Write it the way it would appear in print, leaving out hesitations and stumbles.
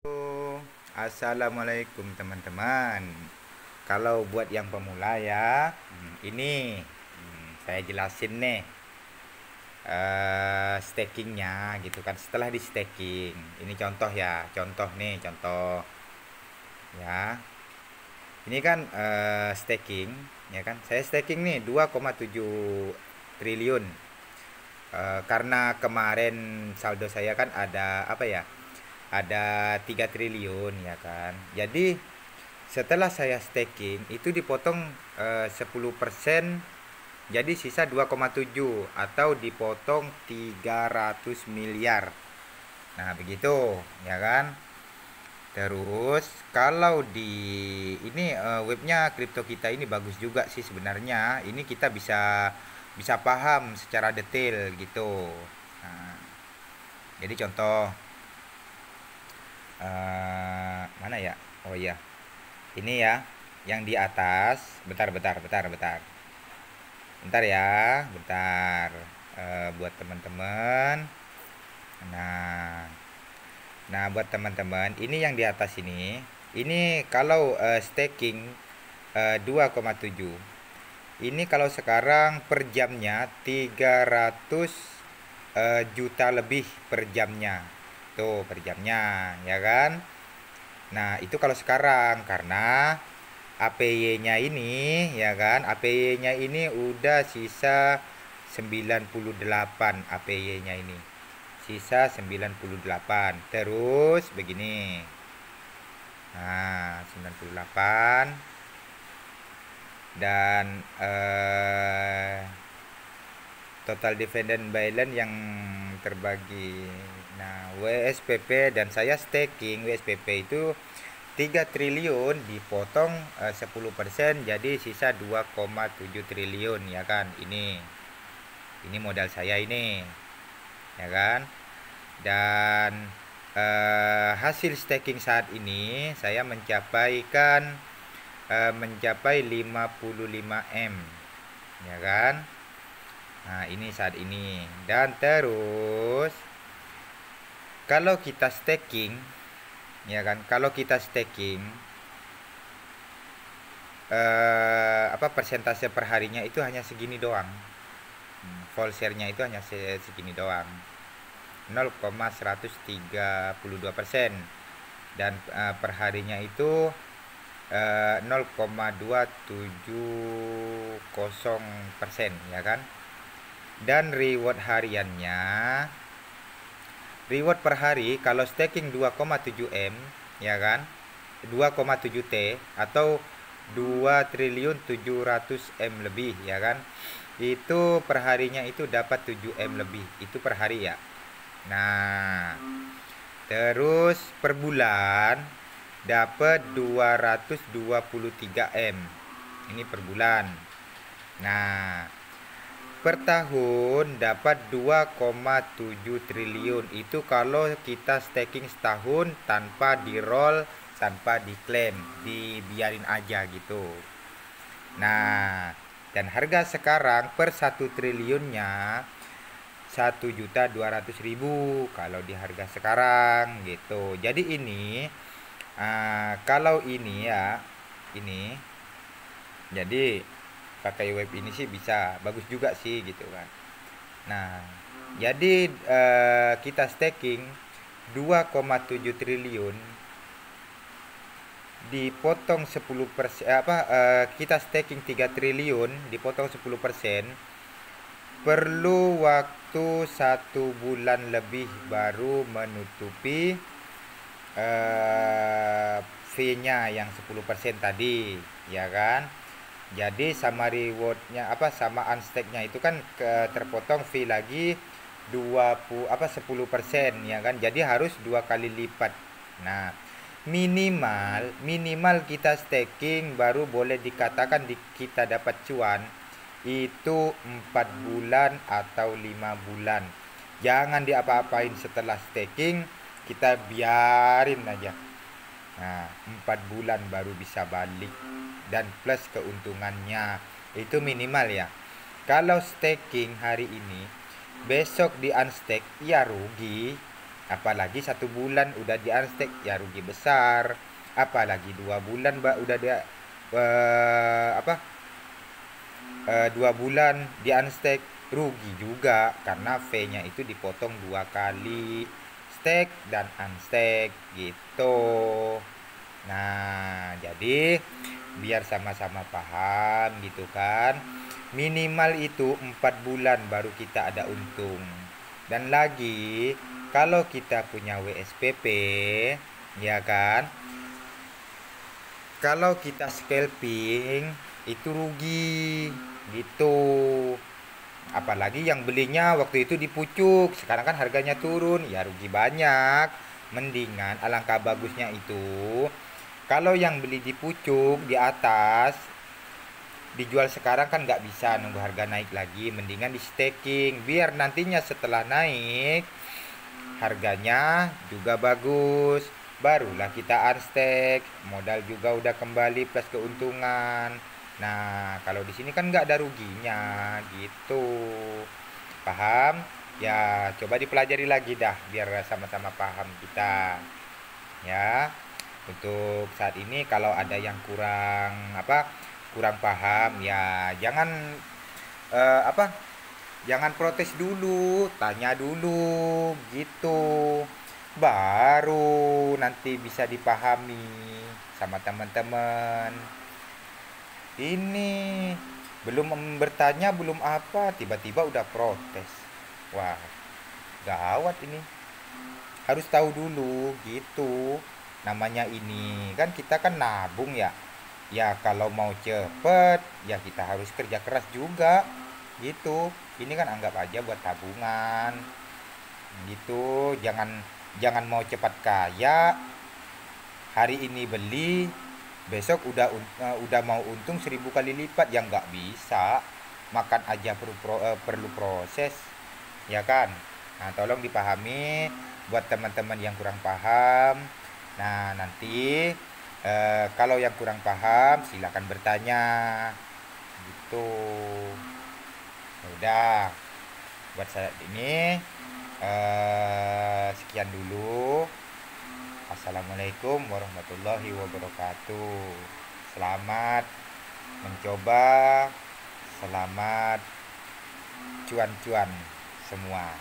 Halo, assalamualaikum teman-teman. Kalau buat yang pemula ya, ini saya jelasin nih stakingnya gitu kan. Setelah di staking, ini contoh ya, contoh nih, contoh ya. Ini kan staking, ya kan? Saya staking nih 2,7 triliun. Karena kemarin saldo saya kan ada apa ya? Ada 3 triliun ya kan. Jadi setelah saya staking itu dipotong 10%, jadi sisa 2,7 atau dipotong 300 miliar. Nah, begitu ya kan. Terus kalau di ini webnya kripto kita ini bagus juga sih sebenarnya. Ini kita bisa bisa paham secara detail gitu. Nah, jadi contoh mana ya? Oh iya, ini ya, yang di atas. Bentar ya, bentar. Buat teman-teman. Nah, nah buat teman-teman, ini yang di atas ini kalau staking 2,7. Ini kalau sekarang per jamnya 300 juta lebih per jamnya. Tuh, per jamnya, ya kan? Nah, itu kalau sekarang karena APY-nya ini ya kan, APY-nya ini udah sisa 98 APY-nya ini. Sisa 98. Terus begini. Nah, 98 dan total dividend balance yang terbagi. Nah, WSPP dan saya staking WSPP itu 3 triliun dipotong 10% jadi sisa 2,7 triliun ya kan. Ini modal saya ini. Ya kan? Dan hasil staking saat ini saya mencapai 55 M. Ya kan? Nah, ini saat ini. Dan terus kalau kita staking, ya kan? Kalau kita staking persentase per harinya itu hanya segini doang. Full share-nya itu hanya segini doang. 0,132%. Dan per harinya itu 0,270% ya kan. Dan reward hariannya, reward per hari kalau staking 2,7 M ya kan, 2,7 T atau 2 triliun 700 M lebih ya kan, itu per harinya itu dapat 7 M lebih, itu per hari ya. Nah, terus per bulan dapat 223 M, ini per bulan. Nah, per tahun dapat 2,7 triliun. Itu kalau kita staking setahun tanpa di roll, tanpa diklaim, dibiarin aja gitu. Nah, dan harga sekarang per 1 triliunnya 1.200.000 kalau di harga sekarang gitu. Jadi ini kalau ini ya, ini jadi pakai web ini sih bisa bagus juga sih gitu kan. Nah, jadi kita staking 2,7 triliun dipotong 10%, kita staking 3 triliun dipotong 10%, perlu waktu 1 bulan lebih baru menutupi fee-nya yang 10% tadi, ya kan? Jadi sama rewardnya sama unstake-nya itu kan terpotong fee lagi 10% ya kan. Jadi harus 2 kali lipat. Nah, minimal kita staking baru boleh dikatakan kita dapat cuan itu 4 bulan atau 5 bulan. Jangan diapa-apain setelah staking, kita biarin aja. Nah, 4 bulan baru bisa balik dan plus keuntungannya itu minimal ya. Kalau staking hari ini, besok di unstake ya rugi. Apalagi 1 bulan udah di unstack ya rugi besar. Apalagi 2 bulan udah dia 2 bulan di unstack rugi juga karena V-nya itu dipotong 2 kali stack dan unstack gitu. Nah, jadi biar sama-sama paham gitu kan. Minimal itu 4 bulan baru kita ada untung. Dan lagi kalau kita punya WSPP ya kan, kalau kita scalping itu rugi gitu. Apalagi yang belinya waktu itu di pucuk, sekarang kan harganya turun, ya rugi banyak. Mendingan alangkah bagusnya itu kalau yang beli di pucuk di atas dijual sekarang kan nggak bisa nunggu harga naik lagi, mendingan di staking biar nantinya setelah naik harganya juga bagus, barulah kita unstack, modal juga udah kembali plus keuntungan. Nah, kalau di sini kan nggak ada ruginya gitu. Paham? Ya, coba dipelajari lagi dah biar sama-sama paham kita. Ya. Untuk saat ini kalau ada yang kurang paham ya jangan eh, apa jangan protes dulu, tanya dulu gitu. Baru nanti bisa dipahami sama teman-teman. Ini belum bertanya, belum apa, tiba-tiba udah protes. Wah, gawat ini. Harus tahu dulu gitu. Namanya ini kan kita kan nabung ya. Ya kalau mau cepet ya kita harus kerja keras juga gitu. Ini kan anggap aja buat tabungan gitu. Jangan jangan mau cepat kaya, hari ini beli, besok udah mau untung 1.000 kali lipat, ya nggak bisa. Makan aja perlu proses, ya kan? Nah, tolong dipahami buat teman-teman yang kurang paham. Nah, nanti kalau yang kurang paham silakan bertanya gitu. Ya udah, buat saya ini sekian dulu. Assalamualaikum warahmatullahi wabarakatuh. Selamat mencoba, selamat cuan-cuan semua.